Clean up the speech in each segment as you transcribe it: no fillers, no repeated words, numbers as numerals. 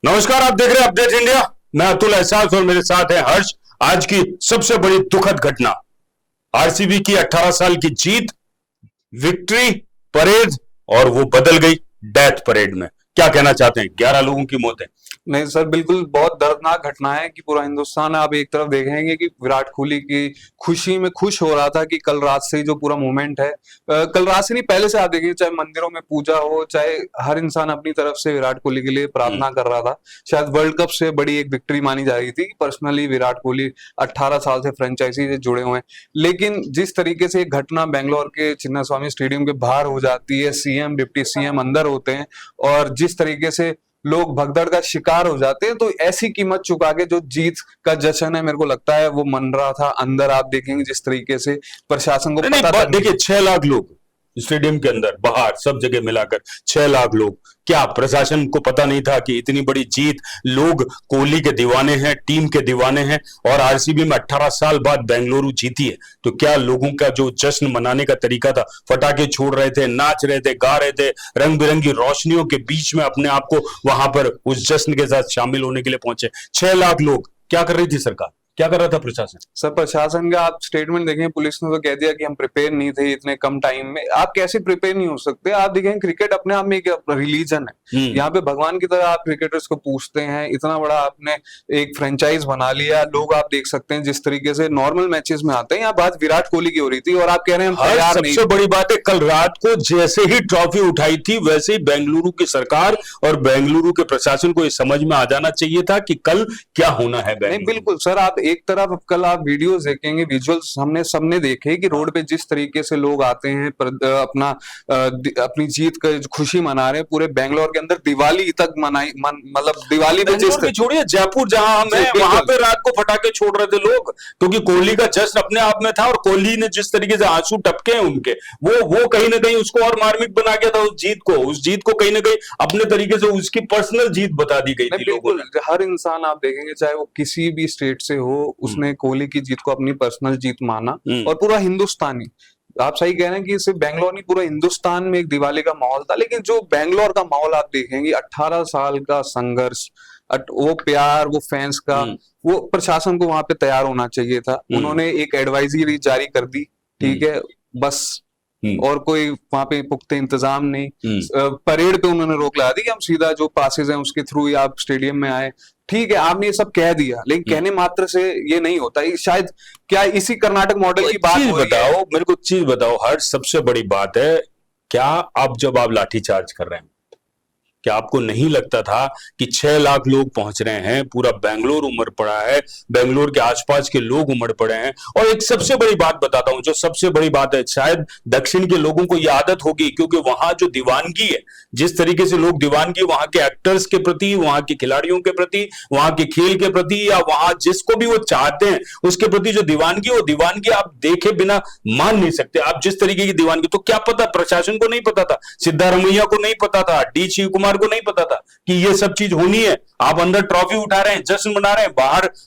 नमस्कार, आप देख रहे हैं अपडेट इंडिया। मैं अतुल एहसास और मेरे साथ है हर्ष। आज की सबसे बड़ी दुखद घटना, आरसीबी की 18 साल की जीत, विक्ट्री परेड, और वो बदल गई डेथ परेड में। क्या कहना चाहते हैं? 11 लोगों की मौत है। नहीं सर, बिल्कुल बहुत दर्दनाक घटना है कि पूरा हिंदुस्तान आप एक तरफ देखेंगे कि विराट कोहली की खुशी में खुश हो रहा था कि कल रात से ही जो पूरा मूवमेंट है, कल रात से नहीं पहले से आप देखेंगे, चाहे मंदिरों में पूजा हो, चाहे हर इंसान अपनी तरफ से विराट कोहली के लिए प्रार्थना कर रहा था। शायद वर्ल्ड कप से बड़ी एक विक्ट्री मानी जा रही थी। पर्सनली विराट कोहली 18 साल से फ्रेंचाइजी से जुड़े हुए हैं, लेकिन जिस तरीके से एक घटना बेंगलोर के चिन्नास्वामी स्टेडियम के बाहर हो जाती है, सीएम डिप्टी सीएम अंदर होते हैं और जिस तरीके से लोग भगदड़ का शिकार हो जाते हैं, तो ऐसी कीमत चुका के जो जीत का जश्न है, मेरे को लगता है वो मन रहा था अंदर। आप देखेंगे जिस तरीके से प्रशासन को पता था। देखिए, 6 लाख लोग स्टेडियम के अंदर बाहर सब जगह मिलाकर 6 लाख लोग। क्या प्रशासन को पता नहीं था कि इतनी बड़ी जीत, लोग कोहली के दीवाने हैं, टीम के दीवाने हैं, और आरसीबी में 18 साल बाद बेंगलुरु जीती है, तो क्या लोगों का जो जश्न मनाने का तरीका था, फटाके छोड़ रहे थे, नाच रहे थे, गा रहे थे, रंग बिरंगी रोशनियों के बीच में अपने आप को वहां पर उस जश्न के साथ शामिल होने के लिए पहुंचे 6 लाख लोग। क्या कर रही थी सरकार? क्या कर रहा था प्रशासन? सर, प्रशासन का आप स्टेटमेंट देखें, पुलिस ने तो कह दिया कि हम प्रिपेयर नहीं थे इतने कम टाइम में। आप कैसे प्रिपेयर नहीं हो सकते? आप देखें, क्रिकेट अपने आप में एक रिलीजन है। यहाँ पे भगवान की तरह आप क्रिकेटर्स को पूछते हैं। इतना बड़ा आपने एक फ्रेंचाइज बना लिया। लोग आप देख सकते हैं जिस तरीके से नॉर्मल मैचेस में आते हैं। यहाँ बात विराट कोहली की हो रही थी और आप कह रहे हैं हम तैयार नहीं। सबसे बड़ी बात है, कल रात को जैसे ही ट्रॉफी उठाई थी, वैसे ही बेंगलुरु की सरकार और बेंगलुरु के प्रशासन को ये समझ में आ जाना चाहिए था कि कल क्या होना है। नहीं, बिल्कुल सर, आप एक तरफ कल आप वीडियोस देखेंगे, विजुअल्स हमने सबने देखे कि रोड पे जिस तरीके से लोग आते हैं, अपनी जीत का खुशी मना रहे हैं। पूरे बेंगलोर के अंदर दिवाली तक मतलब दिवाली पे जिस छोड़िए, जयपुर जहां हम हैं, वहां पे रात को फटाके छोड़ रहे थे लोग, क्योंकि कोहली का जश्न अपने आप में था। और कोहली ने जिस तरीके से आंसू टपके हैं उनके, वो कहीं ना कहीं उसको और मार्मिक बना गया था। उस जीत को कहीं ना कहीं अपने तरीके से उसकी पर्सनल जीत बता दी गई थी लोगों ने। हर इंसान आप देखेंगे, चाहे वो किसी भी स्टेट से हो, उसने कोहली की जीत को अपनी पर्सनल जीत माना। और पूरा हिंदुस्तानी, आप सही कह रहे हैं कि सिर्फ बेंगलोर नहीं, पूरा हिंदुस्तान में एक दिवाली का माहौल था। लेकिन जो बेंगलोर का माहौल आप देखेंगे, 18 साल का संघर्ष, वो प्यार, वो फैंस का, वो प्रशासन को वहां पे तैयार होना चाहिए था। उन्होंने एक एडवाइजरी जारी कर दी, ठीक है, बस, और कोई वहां पे पुख्ते इंतजाम नहीं। परेड पे उन्होंने रोक लगा दी कि हम सीधा जो पासेज हैं उसके थ्रू ही आप स्टेडियम में आए। ठीक है, आपने ये सब कह दिया, लेकिन कहने मात्र से ये नहीं होता। शायद क्या इसी कर्नाटक मॉडल की बात बताओ, मेरे को चीज बताओ हर, सबसे बड़ी बात है, क्या आप जब आप लाठीचार्ज कर रहे हैं, क्या आपको नहीं लगता था कि 6 लाख लोग पहुंच रहे हैं, पूरा बेंगलोर उमड़ पड़ा है, बेंगलोर के आसपास के लोग उमड़ पड़े हैं? और एक सबसे बड़ी बात बताता हूं, जो सबसे बड़ी बात है, शायद दक्षिण के लोगों को यह आदत होगी, क्योंकि वहां जो दीवानगी है, जिस तरीके से लोग दीवानगी वहां के एक्टर्स के प्रति, वहां के खिलाड़ियों के प्रति, वहां के खेल के प्रति, या वहां जिसको भी वो चाहते हैं उसके प्रति जो दीवानगी, वो दीवानगी आप देखे बिना मान नहीं सकते। आप जिस तरीके की दीवानगी, तो क्या पता, प्रशासन को नहीं पता था, सिद्धारमैया को नहीं पता था, डी शिव कुमार को नहीं पता था कि ये सब चीज होनी है। आप अंदर ट्रॉफी उठा रहे हैं, जश्न मना रहे हैं,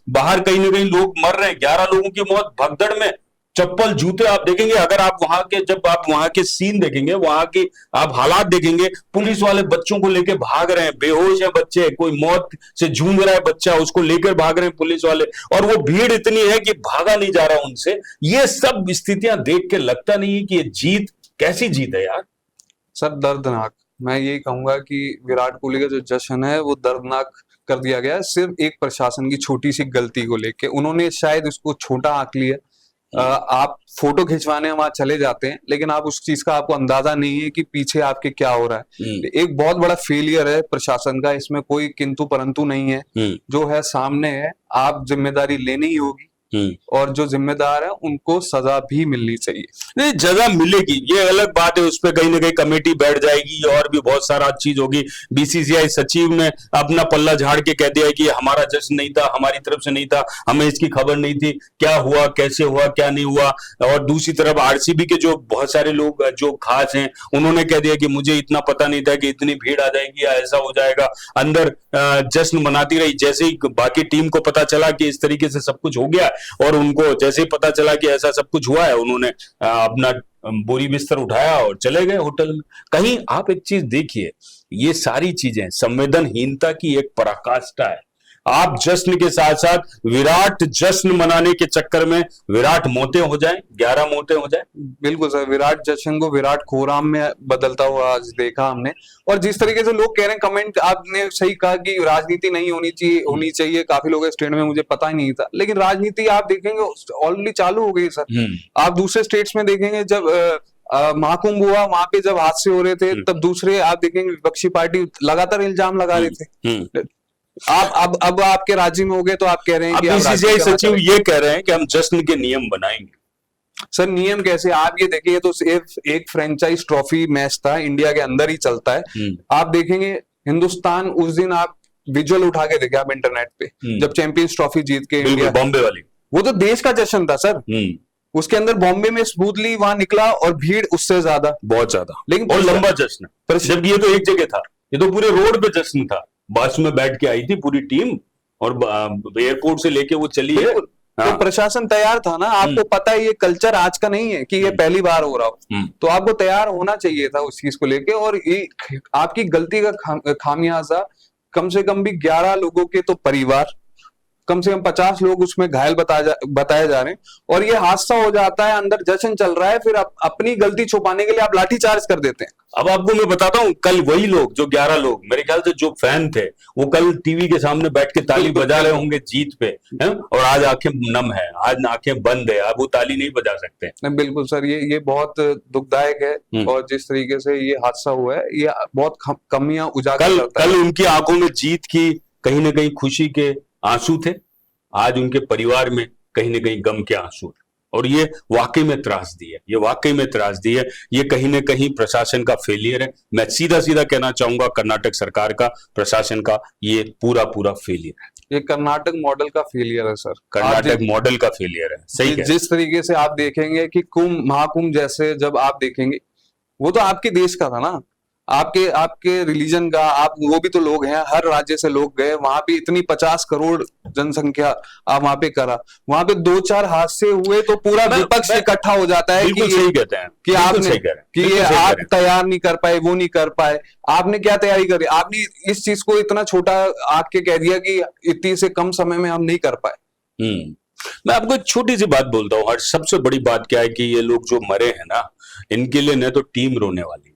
बाहर कहीं ना कहीं लोग मर रहे हैं, 11 लोगों की मौत भगदड़ में। चप्पल जूते आप देखेंगे, अगर आप वहां के, जब आप वहां के सीन देखेंगे, वहां के आप हालात देखेंगे, पुलिस वाले बच्चों को लेकर भाग रहे हैं, बेहोश है बच्चे, कोई मौत से जूझ रहा है बच्चा, उसको लेकर भाग रहे हैं पुलिस वाले, और वो भीड़ इतनी है कि भागा नहीं जा रहा उनसे। ये सब स्थितियां देख के लगता नहीं है कि ये जीत कैसी जीत है यार। सर, दर्दनाक। मैं यही कहूंगा कि विराट कोहली का जो जश्न है वो दर्दनाक कर दिया गया है, सिर्फ एक प्रशासन की छोटी सी गलती को लेके। उन्होंने शायद उसको छोटा आंक लिया। आप फोटो खिंचवाने वहां चले जाते हैं, लेकिन आप उस चीज का आपको अंदाजा नहीं है कि पीछे आपके क्या हो रहा है। एक बहुत बड़ा फेलियर है प्रशासन का, इसमें कोई किंतु परंतु नहीं है। जो है सामने है, आप जिम्मेदारी लेनी ही होगी, और जो जिम्मेदार है उनको सजा भी मिलनी चाहिए। नहीं, सजा मिलेगी, ये अलग बात है, उस पर कहीं ना कहीं कमेटी बैठ जाएगी और भी बहुत सारा चीज होगी। बीसीसीआई सचिव ने अपना पल्ला झाड़ के कह दिया है कि हमारा जश्न नहीं था, हमारी तरफ से नहीं था, हमें इसकी खबर नहीं थी, क्या हुआ, कैसे हुआ, क्या नहीं हुआ। और दूसरी तरफ आरसीबी के जो बहुत सारे लोग जो खास हैं, उन्होंने कह दिया कि मुझे इतना पता नहीं था कि इतनी भीड़ आ जाएगी या ऐसा हो जाएगा। अंदर जश्न मनाती रही, जैसे ही बाकी टीम को पता चला कि इस तरीके से सब कुछ हो गया, और उनको जैसे ही पता चला कि ऐसा सब कुछ हुआ है, उन्होंने अपना बोरी बिस्तर उठाया और चले गए होटल में। कहीं आप एक चीज देखिए, ये सारी चीजें संवेदनहीनता की एक पराकाष्ठा है। आप जश्न के साथ साथ विराट जश्न मनाने के चक्कर में विराट मौतें हो जाएं, 11 मौतें हो जाएं। बिल्कुल सर, विराट जश्न को विराट कोहराम में बदलता हुआ आज देखा हमने। और जिस तरीके से लोग कह रहे हैं, कमेंट आपने सही कहा कि राजनीति नहीं होनी चाहिए। काफी लोग स्टेट में, मुझे पता ही नहीं था, लेकिन राजनीति आप देखेंगे ऑलरेडी चालू हो गई सर। आप दूसरे स्टेट्स में देखेंगे, जब महाकुंभ हुआ वहां पे जब हादसे हो रहे थे, तब दूसरे आप देखेंगे विपक्षी पार्टी लगातार इल्जाम लगा रहे थे। आप अब आपके राज्य में हो गए तो आप कह रहे हैं कि बीसीसीआई सचिव ये कह रहे हैं कि हम जश्न के नियम बनाएंगे। सर नियम कैसे? आप ये देखिए, तो सिर्फ एक फ्रेंचाइज ट्रॉफी मैच था, इंडिया के अंदर ही चलता है। आप देखेंगे हिंदुस्तान उस दिन, आप विजुअल उठा के देखे आप इंटरनेट पे, जब चैंपियंस ट्रॉफी जीत के इंडिया, बॉम्बे वाली, वो तो देश का जश्न था सर। उसके अंदर बॉम्बे में स्मूथली वहां निकला, और भीड़ उससे ज्यादा, बहुत ज्यादा, लेकिन और लंबा जश्न। जबकि ये तो एक जगह था, ये तो पूरे रोड पे जश्न था। बस में बैठ के आई थी पूरी टीम, और एयरपोर्ट से लेके वो चली है। तो प्रशासन तैयार था ना। आपको पता है ये कल्चर आज का नहीं है कि ये पहली बार हो रहा हो, तो आपको तैयार होना चाहिए था उस चीज को लेके। और ये आपकी गलती का खामियाजा कम से कम भी 11 लोगों के तो परिवार, कम से कम 50 लोग उसमें घायल बताए जा रहे हैं, और ये हादसा हो जाता है, अंदर जश्न चल रहा है, फिर अपनी गलती छुपाने के लिए आप लाठीचार्ज कर देते हैं। अब आपको मैं बताता हूं, कल वही लोग, जो 11 लोग, मेरे ख्याल से जो फैन थे, वो कल टीवी के सामने बैठ के ताली बजा रहे होंगे जीत पे, है? और आज आंखें नम है, आज आंखें बंद है, अब वो ताली नहीं बजा सकते। बिल्कुल सर, ये बहुत दुखदायक है। और जिस तरीके से ये हादसा हुआ है, ये बहुत कमियां उजागर करता है। कल उनकी आंखों में जीत की कहीं ना कहीं खुशी के आंसू थे, आज उनके परिवार में कहीं ना कहीं गम के आंसू है। और ये वाकई में त्रासदी है, ये वाकई में त्रासदी है। ये कहीं ना कहीं प्रशासन का फेलियर है। मैं सीधा सीधा कहना चाहूंगा, कर्नाटक सरकार का, प्रशासन का ये पूरा फेलियर है। ये कर्नाटक मॉडल का फेलियर है सर, कर्नाटक मॉडल का फेलियर है। सही है। जिस तरीके से आप देखेंगे कि महाकुंभ जैसे, जब आप देखेंगे, वो तो आपके देश का था ना, आपके रिलीजन का, आप वो भी तो लोग हैं, हर राज्य से लोग गए वहां पे, इतनी 50 करोड़ जनसंख्या आप वहां पे करा, वहां पे 2-4 हादसे हुए तो पूरा विपक्ष इकट्ठा हो जाता है कि सही कहते हैं कि आपने कि ये आप तैयार नहीं कर पाए, वो नहीं कर पाए। आपने क्या तैयारी करी? आपने इस चीज को इतना छोटा आंक के कह दिया कि इतनी से कम समय में हम नहीं कर पाए। मैं आपको एक छोटी सी बात बोलता हूँ, सबसे बड़ी बात क्या है कि ये लोग जो मरे हैं ना, इनके लिए न तो टीम रोने वाली है,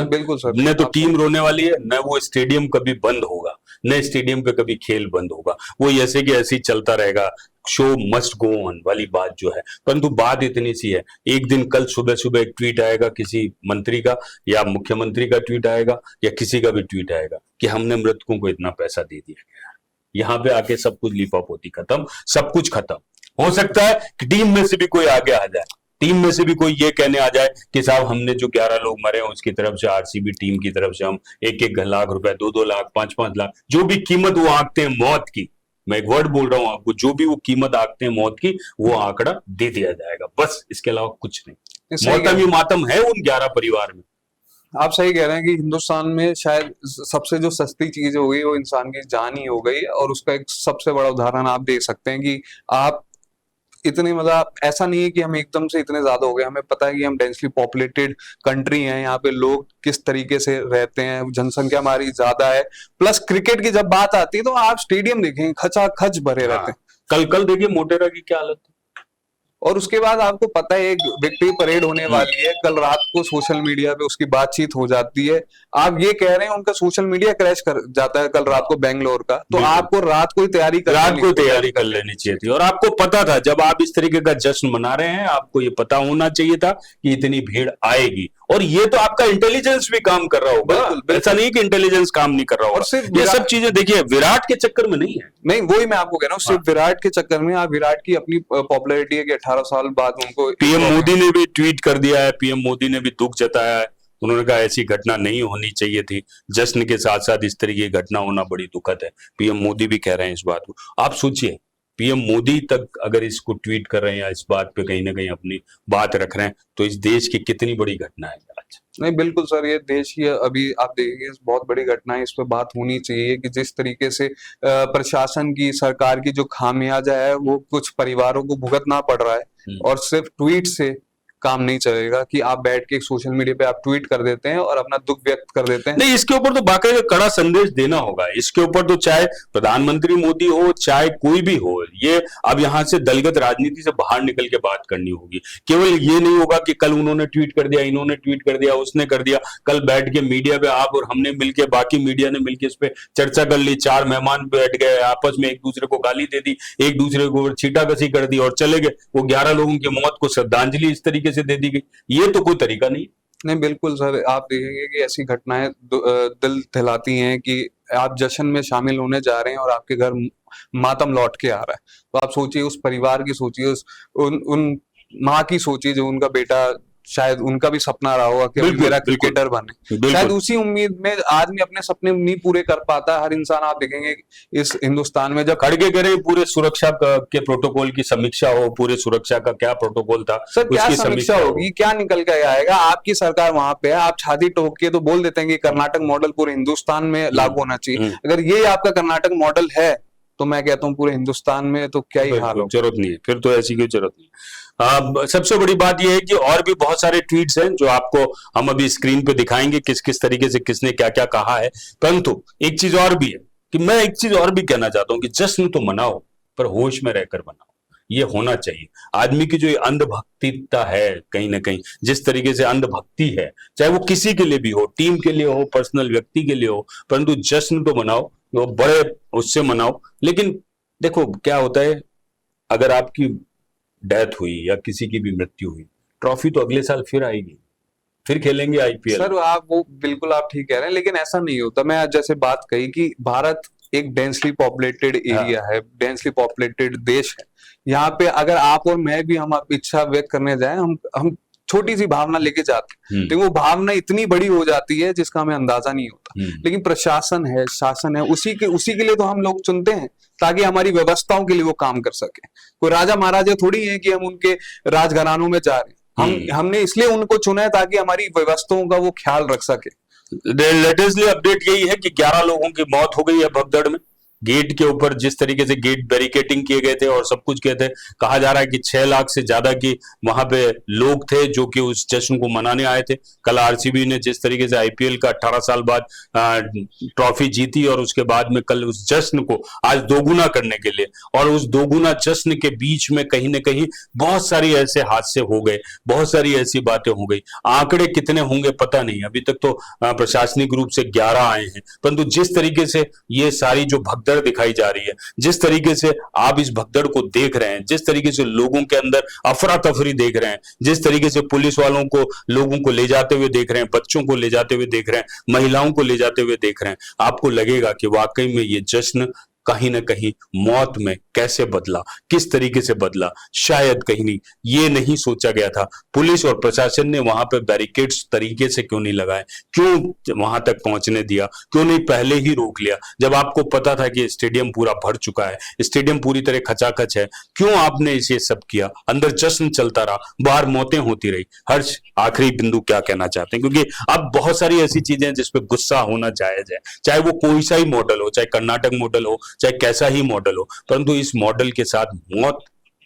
बिल्कुल सर, न तो टीम रोने वाली है, न वो स्टेडियम कभी बंद होगा, न स्टेडियम पे कभी खेल बंद होगा। वो ऐसे कि ऐसे ही चलता रहेगा, शो मस्ट गो ऑन वाली बात जो है। परंतु बात इतनी सी है, एक दिन कल सुबह सुबह एक ट्वीट आएगा किसी मंत्री का, या मुख्यमंत्री का ट्वीट आएगा, या किसी का भी ट्वीट आएगा कि हमने मृतकों को इतना पैसा दे दिया गया। यहाँ पे आके सब कुछ लिपापोती खत्म, सब कुछ खत्म। हो सकता है कि टीम में से भी कोई आगे आ जाए, टीम में से भी कोई ये कहने आ जाए कि साहब हमने जो 11 लोग मरे हैं उसकी तरफ से, आरसीबी टीम की तरफ से हम 1-1 लाख रुपए, 2-2 लाख, 5-5 लाख, जो भी कीमत वो आंकते हैं मौत की, मैं एक वर्ड बोल रहा हूं आपको, जो भी वो कीमत आंकते हैं मौत की, वो आंकड़ा दे दिया जाएगा, बस। इसके अलावा कुछ नहीं। मोहतम ही मातम है उन 11 परिवार में। आप सही कह रहे हैं कि हिंदुस्तान में शायद सबसे जो सस्ती चीज हो गई वो इंसान की जान ही हो गई, और उसका एक सबसे बड़ा उदाहरण आप देख सकते हैं कि आप इतने, मतलब ऐसा नहीं है कि हम एकदम से इतने ज्यादा हो गए, हमें पता है कि हम डेंसली पॉपुलेटेड कंट्री हैं, यहाँ पे लोग किस तरीके से रहते हैं, जनसंख्या हमारी ज्यादा है। प्लस क्रिकेट की जब बात आती है तो आप स्टेडियम देखेंगे खचाखच भरे रहते हैं। कल देखिए मोटेरा की क्या हालत है। और उसके बाद आपको पता है एक विक्ट्री परेड होने वाली है, कल रात को सोशल मीडिया पे उसकी बातचीत हो जाती है। आप ये कह रहे हैं उनका सोशल मीडिया क्रैश कर जाता है कल रात को बेंगलोर का, तो आपको रात को ही तैयारी कर लेनी चाहिए थी। और आपको पता था, जब आप इस तरीके का जश्न मना रहे हैं, आपको ये पता होना चाहिए था कि इतनी भीड़ आएगी। और ये तो आपका इंटेलिजेंस भी काम कर रहा होगा, ऐसा नहीं कि इंटेलिजेंस काम नहीं कर रहा होगा। और सिर्फ ये सब चीजें देखिए विराट के चक्कर में नहीं है। नहीं, वही मैं आपको कह रहा हूँ, सिर्फ विराट के चक्कर में। आप विराट की अपनी पॉपुलैरिटी है कि 18 साल बाद उनको, पीएम मोदी ने भी ट्वीट कर दिया है, पीएम मोदी ने भी दुख जताया है। उन्होंने कहा ऐसी घटना नहीं होनी चाहिए थी, जश्न के साथ साथ इस तरह की घटना होना बड़ी दुखद है। पीएम मोदी भी कह रहे हैं इस बात को। आप सोचिए, पीएम मोदी तक अगर इसको ट्वीट कर रहे हैं या इस बात पे कहीं ना कहीं अपनी बात रख रहे हैं, तो इस देश की कितनी बड़ी घटना है आज। नहीं बिल्कुल सर, ये देश की अभी आप देखेंगे बहुत बड़ी घटना है, इस पे बात होनी चाहिए कि जिस तरीके से प्रशासन की, सरकार की जो खामियाजा है वो कुछ परिवारों को भुगतना पड़ रहा है, और सिर्फ ट्वीट से काम नहीं चलेगा कि आप बैठ के सोशल मीडिया पे आप ट्वीट कर देते हैं और अपना दुख व्यक्त कर देते हैं। नहीं, इसके ऊपर तो बाकायदा कड़ा संदेश देना होगा। इसके ऊपर तो चाहे प्रधानमंत्री मोदी हो, चाहे कोई भी हो, ये अब यहां से दलगत राजनीति से बाहर निकल के बात करनी होगी। केवल ये नहीं होगा कि कल उन्होंने ट्वीट कर दिया, इन्होंने ट्वीट कर दिया, उसने कर दिया। कल बैठ के मीडिया पे आप और हमने मिलके, बाकी मीडिया ने मिलके इस पे चर्चा कर ली, 4 मेहमान बैठ गए, आपस में एक दूसरे को गाली दे दी, एक दूसरे को छीटाकसी कर दी और चले गए। वो 11 लोगों की मौत को श्रद्धांजलि इस तरीके से दे दी गई। ये तो कोई तरीका नहीं। नहीं, बिल्कुल सर, आप देखेंगे कि ऐसी घटनाएं दिल दहलाती हैं कि आप जश्न में शामिल होने जा रहे हैं और आपके घर मातम लौट के आ रहा है। तो आप सोचिए, उस परिवार की सोचिए, उन माँ की सोचिए जो उनका बेटा, शायद उनका भी सपना रहा होगा कि मेरा क्रिकेटर बने। शायद उसी उम्मीद में आदमी अपने सपने नहीं पूरे कर पाता। हर इंसान आप देखेंगे इस हिंदुस्तान में जब खड़गे करे, पूरे सुरक्षा के प्रोटोकॉल की समीक्षा हो, पूरे सुरक्षा का क्या प्रोटोकॉल था, सर क्या समीक्षा होगी, क्या निकल के आएगा? आपकी सरकार वहां पे है, आप छाती ठोक के तो बोल देते हैं कि कर्नाटक मॉडल पूरे हिंदुस्तान में लागू होना चाहिए। अगर ये आपका कर्नाटक मॉडल है तो मैं कहता हूँ पूरे हिंदुस्तान में तो क्या ही हाल हो। जरूरत नहीं है, फिर तो ऐसी कोई जरूरत नहीं। सबसे बड़ी बात यह है कि और भी बहुत सारे ट्वीट्स हैं जो आपको हम अभी स्क्रीन पे दिखाएंगे, किस किस तरीके से किसने क्या क्या कहा है। परंतु एक चीज और भी है कि मैं एक चीज और भी कहना चाहता हूं कि जश्न तो मनाओ, पर होश में रहकर मनाओ। ये होना चाहिए। आदमी की जो अंधभक्तिता है, कहीं ना कहीं जिस तरीके से अंधभक्ति है, चाहे वो किसी के लिए भी हो, टीम के लिए हो, पर्सनल व्यक्ति के लिए हो, परंतु जश्न तो मनाओ, वो बड़े उससे मनाओ। लेकिन देखो क्या होता है, अगर आपकी डेथ हुई या किसी की भी मृत्यु हुई, ट्रॉफी तो अगले साल फिर आएगी, फिर खेलेंगे आईपीएल। सर आप वो बिल्कुल आप ठीक कह रहे हैं, लेकिन ऐसा नहीं होता। मैं जैसे बात कही कि भारत एक डेंसली पॉपुलेटेड एरिया है, डेंसली पॉपुलेटेड देश है। यहाँ पे अगर आप और मैं भी हम इच्छा व्यक्त करने जाए, हम छोटी सी भावना लेके जाते हैं, लेकिन वो भावना इतनी बड़ी हो जाती है जिसका हमें अंदाजा नहीं होता। लेकिन प्रशासन है, शासन है, उसी के लिए तो हम लोग चुनते हैं ताकि हमारी व्यवस्थाओं के लिए वो काम कर सके। कोई राजा महाराजा थोड़ी है कि हम उनके राजघरानों में जा रहे हैं। हमने इसलिए उनको चुना है ताकि हमारी व्यवस्थाओं का वो ख्याल रख सके। लेटेस्टली अपडेट यही है कि 11 लोगों की मौत हो गई है भगदड़ में। गेट के ऊपर जिस तरीके से गेट बैरिकेटिंग किए गए थे और सब कुछ किए थे, कहा जा रहा है कि 6 लाख से ज्यादा की वहां पे लोग थे जो कि उस जश्न को मनाने आए थे। कल आरसीबी ने जिस तरीके से आईपीएल का 18 साल बाद ट्रॉफी जीती और उसके बाद में कल उस जश्न को आज दोगुना करने के लिए, और उस दोगुना जश्न के बीच में कहीं ना कहीं बहुत सारी ऐसे हादसे हो गए, बहुत सारी ऐसी बातें हो गई। आंकड़े कितने होंगे पता नहीं, अभी तक तो प्रशासनिक रूप से 11 आए हैं, परंतु जिस तरीके से ये सारी जो भगदड़ दिखाई जा रही है, जिस तरीके से आप इस भगदड़ को देख रहे हैं, जिस तरीके से लोगों के अंदर अफरा तफरी देख रहे हैं, जिस तरीके से पुलिस वालों को लोगों को ले जाते हुए देख रहे हैं, बच्चों को ले जाते हुए देख रहे हैं, महिलाओं को ले जाते हुए देख रहे हैं, आपको लगेगा कि वाकई में ये जश्न कहीं ना कहीं मौत में कैसे बदला, किस तरीके से बदला, शायद कहीं नहीं ये नहीं सोचा गया था। पुलिस और प्रशासन ने वहां पे बैरिकेड्स तरीके से क्यों नहीं लगाए, क्यों वहां तक पहुंचने दिया, क्यों नहीं पहले ही रोक लिया जब आपको पता था कि स्टेडियम पूरा भर चुका है, स्टेडियम पूरी तरह खचाखच है, क्यों आपने इसे सब किया? अंदर जश्न चलता रहा, बाहर मौतें होती रही। हर्ष, आखिरी बिंदु क्या कहना चाहते हैं? क्योंकि अब बहुत सारी ऐसी चीजें जिसपे गुस्सा होना जायज है, चाहे वो कोई सा ही मॉडल हो, चाहे कर्नाटक मॉडल हो, चाहे कैसा ही मॉडल हो, परंतु इस मॉडल के साथ मौत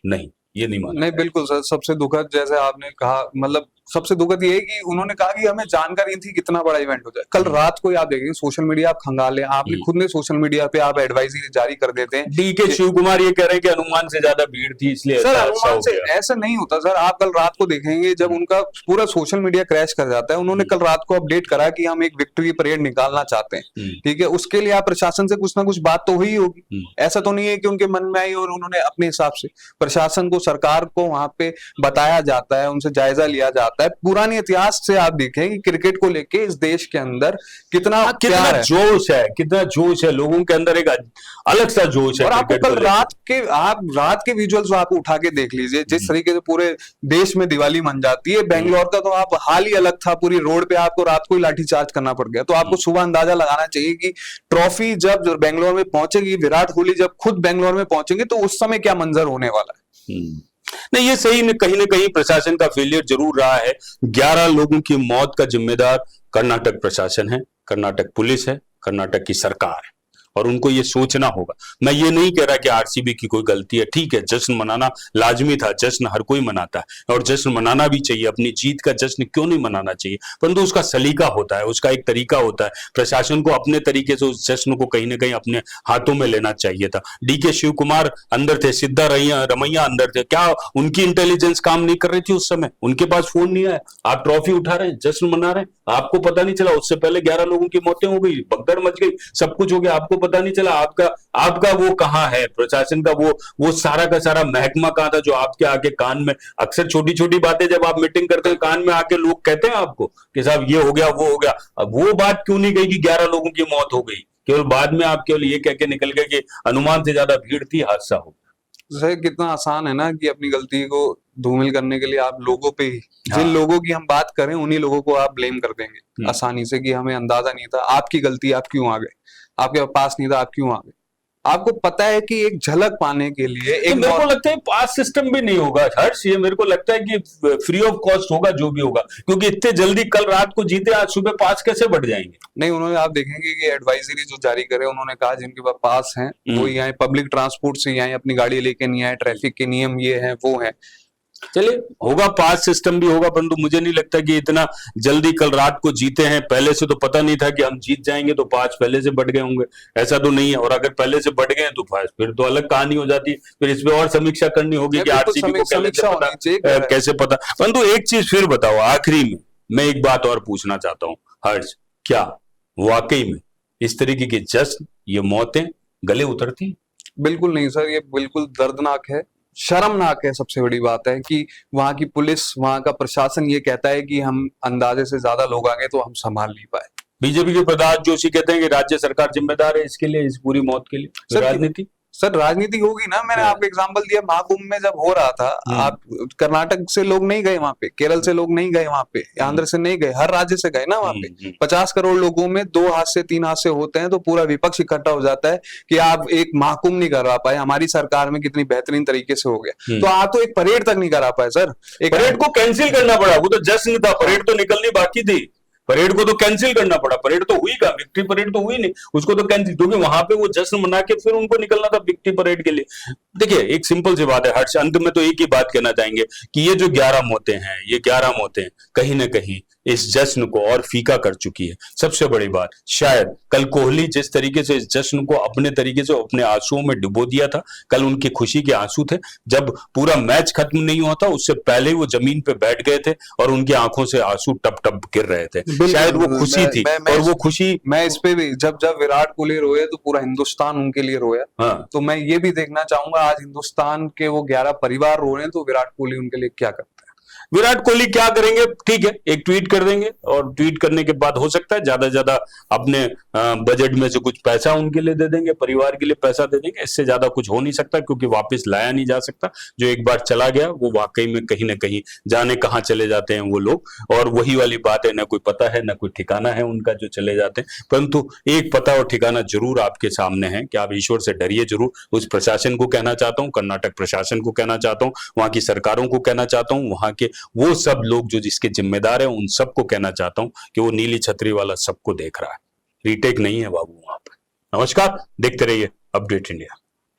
नहीं, ये नहीं माना। नहीं, बिल्कुल सर, सबसे दुखद जैसे आपने कहा, मतलब सबसे दुखद ये है कि उन्होंने कहा कि हमें जानकारी थी कितना बड़ा इवेंट हो जाए। कल रात को आप देखेंगे सोशल मीडिया आप खंगाले, आपने खुद ने सोशल मीडिया पे आप एडवाइजरी जारी कर देते हैं। डीके शिव कुमार ये कह रहे हैं कि अनुमान से ज्यादा भीड़ थी इसलिए सर अनुमान से ऐसा नहीं होता सर। आप कल रात को देखेंगे जब उनका पूरा सोशल मीडिया क्रैश कर जाता है, उन्होंने कल रात को अपडेट करा कि हम एक विक्ट्री परेड निकालना चाहते हैं, ठीक है। उसके लिए आप प्रशासन से कुछ ना कुछ बात तो हुई होगी। ऐसा तो नहीं है कि उनके मन में आई और उन्होंने अपने हिसाब से, प्रशासन को, सरकार को वहां पे बताया जाता है, उनसे जायजा लिया जाता है। पुरानी इतिहास से आप देखें कि क्रिकेट को लेके इस देश के अंदर कितना जोश है, कितना जोश है लोगों के अंदर, एक अलग सा जोश है। और आपको कल रात के विजुअल्स आप उठा के देख लीजिए, जिस तरीके से पूरे देश में दिवाली मन जाती है। बेंगलोर का तो आप हाल ही अलग था, पूरी रोड पे आपको रात को ही लाठीचार्ज करना पड़ गया। तो आपको सुबह अंदाजा लगाना चाहिए कि ट्रॉफी जब बेंगलोर में पहुंचेगी, विराट कोहली जब खुद बेंगलोर में पहुंचेंगे, तो उस समय क्या मंजर होने वाला है। नहीं, ये सही में कहीं ना कहीं प्रशासन का फेलियर जरूर रहा है। 11 लोगों की मौत का जिम्मेदार कर्नाटक प्रशासन है, कर्नाटक पुलिस है, कर्नाटक की सरकार है। और उनको ये सोचना होगा। मैं ये नहीं कह रहा कि आरसीबी की कोई गलती है, ठीक है, जश्न मनाना लाजमी था, जश्न हर कोई मनाता है और जश्न मनाना भी चाहिए, अपनी जीत का जश्न क्यों नहीं मनाना चाहिए, परंतु उसका सलीका होता है, उसका एक तरीका होता है। प्रशासन को अपने तरीके से उस जश्न को कहीं ना कहीं अपने हाथों में लेना चाहिए था। डीके शिव कुमार अंदर थे, रमैया अंदर थे, क्या उनकी इंटेलिजेंस काम नहीं कर रही थी उस समय? उनके पास फोन नहीं आया, आप ट्रॉफी उठा रहे हैं, जश्न मना रहे हैं, आपको पता नहीं चला? उससे पहले 11 लोगों की मौतें हो गई, भगदड़ मच गई, सब कुछ हो गया, आपको पता नहीं चला? आपका वो कहाँ है प्रशासन का? वो सारा का सारा महकमा कहाँ था जो आपके आगे कान में, अक्सर छोटी छोटी बातें जब आप मीटिंग करते हैं कान में आके लोग कहते हैं आपको कि साहब ये हो गया वो हो गया, अब वो बात क्यों नहीं गई कि 11 लोगों की मौत हो गई? केवल बाद में आप केवल ये कह के निकल गए कि अनुमान से ज्यादा भीड़ थी, हादसा हो। सर कितना आसान है ना कि अपनी गलती को धूमिल करने के लिए आप लोगों पे ही, हाँ। जिन लोगों की हम बात करें उन्हीं लोगों को आप ब्लेम कर देंगे आसानी से कि हमें अंदाजा नहीं था, आपकी गलती, आप क्यों आ गए, आपके पास नहीं था, आप क्यों आ गए। आपको पता है कि एक झलक पाने के लिए तो एक मेरे को लगता है पास सिस्टम भी नहीं होगा हर्ष, ये मेरे को लगता है कि फ्री ऑफ कॉस्ट होगा जो भी होगा, क्योंकि इतने जल्दी कल रात को जीते आज सुबह पास कैसे बढ़ जाएंगे? नहीं, उन्होंने, आप देखेंगे कि एडवाइजरी जो जारी करे, उन्होंने कहा जिनके पास पास हैं वो ही आए, पब्लिक ट्रांसपोर्ट से ही आए, अपनी गाड़ी लेके नहीं आए, ट्रैफिक के नियम ये हैं वो हैं। चलिए होगा, पास सिस्टम भी होगा, परंतु मुझे नहीं लगता कि इतना जल्दी कल रात को जीते हैं। पहले से तो पता नहीं था कि हम जीत जाएंगे, तो पांच पहले से बढ़ गए होंगे, ऐसा तो नहीं है। और अगर पहले से बढ़ गए तो फिर तो अलग कहानी हो जाती, फिर इस पे और समीक्षा करनी होगी कि आरसीबी को कैसे पता। परंतु एक चीज फिर बताओ आखिरी में, मैं एक बात और पूछना चाहता हूँ हर्ष, क्या वाकई में इस तरीके की जश्न, ये मौतें गले उतरती? बिल्कुल नहीं सर, ये बिल्कुल दर्दनाक है, शर्मनाक है। सबसे बड़ी बात है कि वहां की पुलिस, वहां का प्रशासन ये कहता है कि हम अंदाजे से ज्यादा लोग आ गए तो हम संभाल नहीं पाए। बीजेपी के प्रहलाद जोशी कहते हैं कि राज्य सरकार जिम्मेदार है इसके लिए, इस पूरी मौत के लिए। सर राजनीति सर राजनीति होगी ना, मैंने आपको एग्जांपल दिया, महाकुंभ में जब हो रहा था, आप कर्नाटक से लोग नहीं गए वहां पे, केरल से लोग नहीं गए वहां पे, आंध्र से नहीं गए, हर राज्य से गए ना वहां पे। 50 करोड़ लोगों में 2 हादसे 3 हादसे होते हैं तो पूरा विपक्ष इकट्ठा हो जाता है कि आप एक महाकुंभ नहीं करवा पाए, हमारी सरकार में कितनी बेहतरीन तरीके से हो गया, तो आप तो एक परेड तक नहीं करा पाए सर। एक परेड को कैंसिल करना पड़ा, वो तो जश्न था, परेड तो निकलनी बाकी थी, परेड को तो कैंसिल करना पड़ा। परेड तो हुई का, विक्ट्री परेड तो हुई नहीं, उसको तो कैंसिल, क्योंकि वहां पे वो जश्न मना के फिर उनको निकलना था विक्ट्री परेड के लिए। देखिए एक सिंपल सी बात है हर्ष, अंत में तो एक ही बात कहना चाहेंगे कि ये जो 11 मौतें हैं, ये 11 मौतें कहीं ना कहीं इस जश्न को और फीका कर चुकी है। सबसे बड़ी बात, शायद कल कोहली जिस तरीके से इस जश्न को अपने तरीके से अपने आंसुओं में डुबो दिया था, कल उनकी खुशी के आंसू थे, जब पूरा मैच खत्म नहीं हुआ था उससे पहले ही वो जमीन पे बैठ गए थे और उनकी आंखों से आंसू टप टप गिर रहे थे, शायद वो खुशी थी। और वो खुशी, मैं इस पे भी, जब विराट कोहली रोए तो पूरा हिंदुस्तान उनके लिए रोया। हाँ। तो मैं ये भी देखना चाहूंगा आज हिंदुस्तान के वो 11 परिवार रो रहे हैं तो विराट कोहली उनके लिए क्या करते हैं। विराट कोहली क्या करेंगे, ठीक है, एक ट्वीट कर देंगे और ट्वीट करने के बाद हो सकता है ज्यादा ज्यादा अपने बजट में से कुछ पैसा उनके लिए दे देंगे, परिवार के लिए पैसा दे देंगे, इससे ज्यादा कुछ हो नहीं सकता, क्योंकि वापस लाया नहीं जा सकता। जो एक बार चला गया वो वाकई में कहीं ना कहीं जाने कहाँ चले जाते हैं वो लोग, और वही वाली बात है, ना कोई पता है ना कोई ठिकाना है उनका जो चले जाते हैं। परंतु एक पता और ठिकाना जरूर आपके सामने है कि आप ईश्वर से डरिए जरूर। उस प्रशासन को कहना चाहता हूँ, कर्नाटक प्रशासन को कहना चाहता हूँ, वहां की सरकारों को कहना चाहता हूँ, वहां के वो सब लोग जो जिसके जिम्मेदार हैं उन सबको कहना चाहता हूं कि वो नीली छतरी वाला सबको देख रहा है, रीटेक नहीं है बाबू वहां पर। नमस्कार, देखते रहिए अपडेट इंडिया।